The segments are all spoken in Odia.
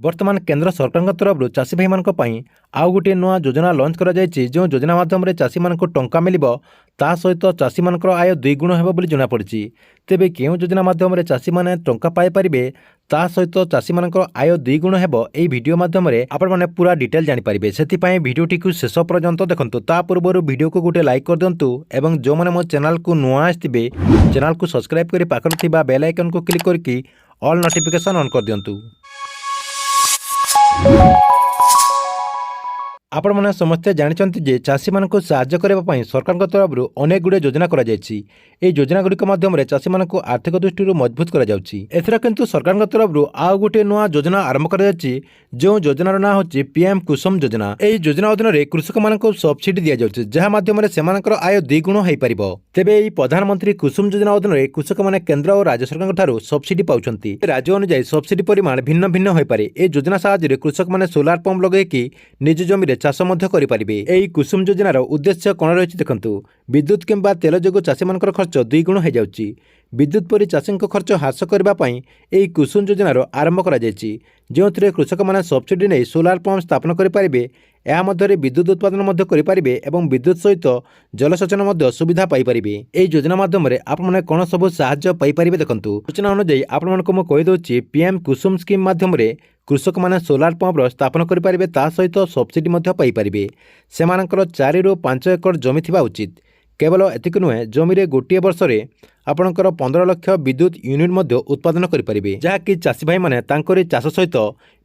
ବର୍ତ୍ତମାନ କେନ୍ଦ୍ର ସରକାରଙ୍କ ତରଫରୁ ଚାଷୀ ଭାଇମାନଙ୍କ ପାଇଁ ଆଉ ଗୋଟିଏ ନୂଆ ଯୋଜନା ଲଞ୍ଚ କରାଯାଇଛି। ଯେଉଁ ଯୋଜନା ମାଧ୍ୟମରେ ଚାଷୀମାନଙ୍କୁ ଟଙ୍କା ମିଳିବ, ତା ସହିତ ଚାଷୀମାନଙ୍କର ଆୟ ଦ୍ୱିଗୁଣ ହେବ ବୋଲି ଜଣାପଡ଼ିଛି। ତେବେ କେଉଁ ଯୋଜନା ମାଧ୍ୟମରେ ଚାଷୀମାନେ ଟଙ୍କା ପାଇପାରିବେ, ତା ସହିତ ଚାଷୀମାନଙ୍କର ଆୟ ଦ୍ୱିଗୁଣ ହେବ, ଏହି ଭିଡ଼ିଓ ମାଧ୍ୟମରେ ଆପଣମାନେ ପୁରା ଡିଟେଲ୍ ଜାଣିପାରିବେ। ସେଥିପାଇଁ ଭିଡ଼ିଓଟିକୁ ଶେଷ ପର୍ଯ୍ୟନ୍ତ ଦେଖନ୍ତୁ। ତା ପୂର୍ବରୁ ଭିଡ଼ିଓକୁ ଗୋଟେ ଲାଇକ୍ କରିଦିଅନ୍ତୁ ଏବଂ ଯେଉଁମାନେ ମୋ ଚ୍ୟାନେଲକୁ ନୂଆ ଆସିଥିବେ, ଚ୍ୟାନେଲକୁ ସବସ୍କ୍ରାଇବ୍ କରି ପାଖରେ ଥିବା ବେଲ୍ ଆଇକନ୍କୁ କ୍ଲିକ୍ କରିକି ଅଲ୍ ନୋଟିଫିକେସନ୍ ଅନ୍ କରିଦିଅନ୍ତୁ। ଆପଣମାନେ ସମସ୍ତେ ଜାଣିଛନ୍ତି ଯେ ଚାଷୀମାନଙ୍କୁ ସାହାଯ୍ୟ କରିବା ପାଇଁ ସରକାରଙ୍କ ତରଫରୁ ଅନେକ ଗୁଡ଼ିଏ ଯୋଜନା କରାଯାଇଛି। ଏହି ଯୋଜନାଗୁଡ଼ିକ ମାଧ୍ୟମରେ ଚାଷୀମାନଙ୍କୁ ଆର୍ଥିକ ଦୃଷ୍ଟିରୁ ମଜବୁତ କରାଯାଉଛି। ଏଥର କିନ୍ତୁ ସରକାରଙ୍କ ତରଫରୁ ଆଉ ଗୋଟିଏ ନୂଆ ଯୋଜନା ଆରମ୍ଭ କରାଯାଇଛି। ଯେଉଁ ଯୋଜନାର ନାଁ ହେଉଛି ପିଏମ୍ କୁସୁମ ଯୋଜନା। ଏହି ଯୋଜନା ଅଧୀନରେ କୃଷକମାନଙ୍କୁ ସବସିଡି ଦିଆଯାଉଛି, ଯାହା ମାଧ୍ୟମରେ ସେମାନଙ୍କର ଆୟ ଦ୍ୱିଗୁଣ ହୋଇପାରିବ। ତେବେ ଏହି ପ୍ରଧାନମନ୍ତ୍ରୀ କୁସୁମ ଯୋଜନା ଅଧୀନରେ କୃଷକମାନେ କେନ୍ଦ୍ର ଓ ରାଜ୍ୟ ସରକାରଙ୍କଠାରୁ ସବସିଡି ପାଉଛନ୍ତି। ରାଜ୍ୟ ଅନୁଯାୟୀ ସବସିଡି ପରିମାଣ ଭିନ୍ନ ଭିନ୍ନ ହୋଇପାରେ। ଏହି ଯୋଜନା ସାହାଯ୍ୟରେ କୃଷକମାନେ ସୋଲାର ପମ୍ପ ଲଗାଇକି ନିଜ ଜମିରେ ଚାଷ ମଧ୍ୟ କରିପାରିବେ। ଏହି କୁସୁମ ଯୋଜନାର ଉଦ୍ଦେଶ୍ୟ କ'ଣ ରହିଛି ଦେଖନ୍ତୁ। ବିଦ୍ୟୁତ୍ କିମ୍ବା ତେଲ ଯୋଗୁଁ ଚାଷୀମାନଙ୍କର ଖର୍ଚ୍ଚ ଦ୍ୱିଗୁଣ ହୋଇଯାଉଛି। ବିଦ୍ୟୁତ୍ ପରି ଚାଷୀଙ୍କ ଖର୍ଚ୍ଚ ହ୍ରାସ କରିବା ପାଇଁ ଏହି କୁସୁମ ଯୋଜନାର ଆରମ୍ଭ କରାଯାଇଛି, ଯେଉଁଥିରେ କୃଷକମାନେ ସବସିଡି ନେଇ ସୋଲାର ପମ୍ପ ସ୍ଥାପନ କରିପାରିବେ। ଏହା ମଧ୍ୟରେ ବିଦ୍ୟୁତ୍ ଉତ୍ପାଦନ ମଧ୍ୟ କରିପାରିବେ ଏବଂ ବିଦ୍ୟୁତ୍ ସହିତ ଜଳସେଚନ ମଧ୍ୟ ସୁବିଧା ପାଇପାରିବେ। ଏହି ଯୋଜନା ମାଧ୍ୟମରେ ଆପଣମାନେ କ'ଣ ସବୁ ସାହାଯ୍ୟ ପାଇପାରିବେ ଦେଖନ୍ତୁ। ସୂଚନା ଅନୁଯାୟୀ ଆପଣମାନଙ୍କୁ ମୁଁ କହିଦେଉଛି, ପିଏମ୍ କୁସୁମ ସ୍କିମ୍ ମାଧ୍ୟମରେ କୃଷକମାନେ ସୋଲାର ପମ୍ପର ସ୍ଥାପନ କରିପାରିବେ, ତା ସହିତ ସବସିଡି ମଧ୍ୟ ପାଇପାରିବେ। ସେମାନଙ୍କର 4 ରୁ 5 ଏକର ଜମି ଥିବା ଉଚିତ। କେବଳ ଏତିକି ନୁହେଁ, ଜମିରେ ଗୋଟିଏ ବର୍ଷରେ ଆପଣଙ୍କର 15 ଲକ୍ଷ ବିଦ୍ୟୁତ୍ ୟୁନିଟ୍ ମଧ୍ୟ ଉତ୍ପାଦନ କରିପାରିବେ, ଯାହାକି ଚାଷୀ ଭାଇମାନେ ତାଙ୍କରି ଚାଷ ସହିତ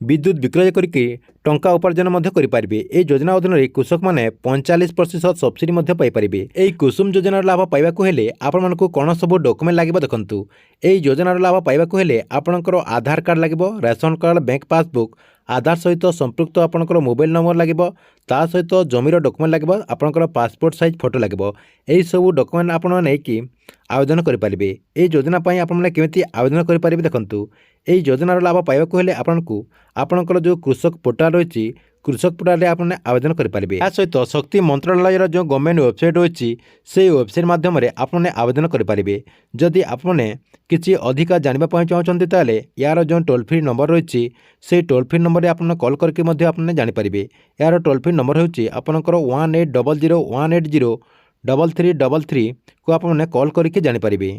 ବିଦ୍ୟୁତ୍ ବିକ୍ରୟ କରିକି ଟଙ୍କା ଉପାର୍ଜନ ମଧ୍ୟ କରିପାରିବେ। ଏହି ଯୋଜନା ଅଧୀନରେ କୃଷକମାନେ 45% ସବସିଡି ମଧ୍ୟ ପାଇପାରିବେ। ଏହି କୁସୁମ ଯୋଜନାର ଲାଭ ପାଇବାକୁ ହେଲେ ଆପଣମାନଙ୍କୁ କ'ଣ ସବୁ ଡକୁମେଣ୍ଟ ଲାଗିବ ଦେଖନ୍ତୁ। ଏହି ଯୋଜନାର ଲାଭ ପାଇବାକୁ ହେଲେ ଆପଣଙ୍କର ଆଧାର କାର୍ଡ଼ ଲାଗିବ, ରେସନ କାର୍ଡ଼, ବ୍ୟାଙ୍କ ପାସବୁକ୍, ଆଧାର ସହିତ ସମ୍ପୃକ୍ତ ଆପଣଙ୍କର ମୋବାଇଲ ନମ୍ବର ଲାଗିବ, ତା ସହିତ ଜମିର ଡକୁମେଣ୍ଟ ଲାଗିବ, ଆପଣଙ୍କର ପାସପୋର୍ଟ ସାଇଜ୍ ଫଟୋ ଲାଗିବ। ଏହିସବୁ ଡକୁମେଣ୍ଟ ଆପଣ ନେଇକି ଆବେଦନ କରିପାରିବେ। ଏହି ଯୋଜନା ପାଇଁ ଆପଣମାନେ କେମିତି ଆବେଦନ କରିପାରିବେ ଦେଖନ୍ତୁ। ଏହି ଯୋଜନାର ଲାଭ ପାଇବାକୁ ହେଲେ ଆପଣଙ୍କୁ ଆପଣଙ୍କର ଯେଉଁ କୃଷକ ପୋର୍ଟାଲ ରହିଛି, କୃଷକ ପୋର୍ଟାଲରେ ଆପଣମାନେ ଆବେଦନ କରିପାରିବେ। ଏହା ସହିତ ଶକ୍ତି ମନ୍ତ୍ରାଳୟର ଯେଉଁ ଗଭର୍ଣ୍ଣମେଣ୍ଟ ୱେବସାଇଟ୍ ରହିଛି, ସେହି ୱେବସାଇଟ୍ ମାଧ୍ୟମରେ ଆପଣମାନେ ଆବେଦନ କରିପାରିବେ। ଯଦି ଆପଣମାନେ କିଛି ଅଧିକା ଜାଣିବା ପାଇଁ ଚାହୁଁଛନ୍ତି, ତାହେଲେ ଏହାର ଯେଉଁ ଟୋଲ୍ ଫ୍ରି ନମ୍ବର ରହିଛି, ସେହି ଟୋଲ୍ ଫ୍ରି ନମ୍ବରରେ ଆପଣ କଲ୍ କରିକି ମଧ୍ୟ ଆପଣମାନେ ଜାଣିପାରିବେ। ଏହାର ଟୋଲ୍ ଫ୍ରି ନମ୍ବର ହେଉଛି ଆପଣଙ୍କର 1800 180 3333 କୁ ଆପଣମାନେ କଲ୍ କରିକି ଜାଣିପାରିବେ।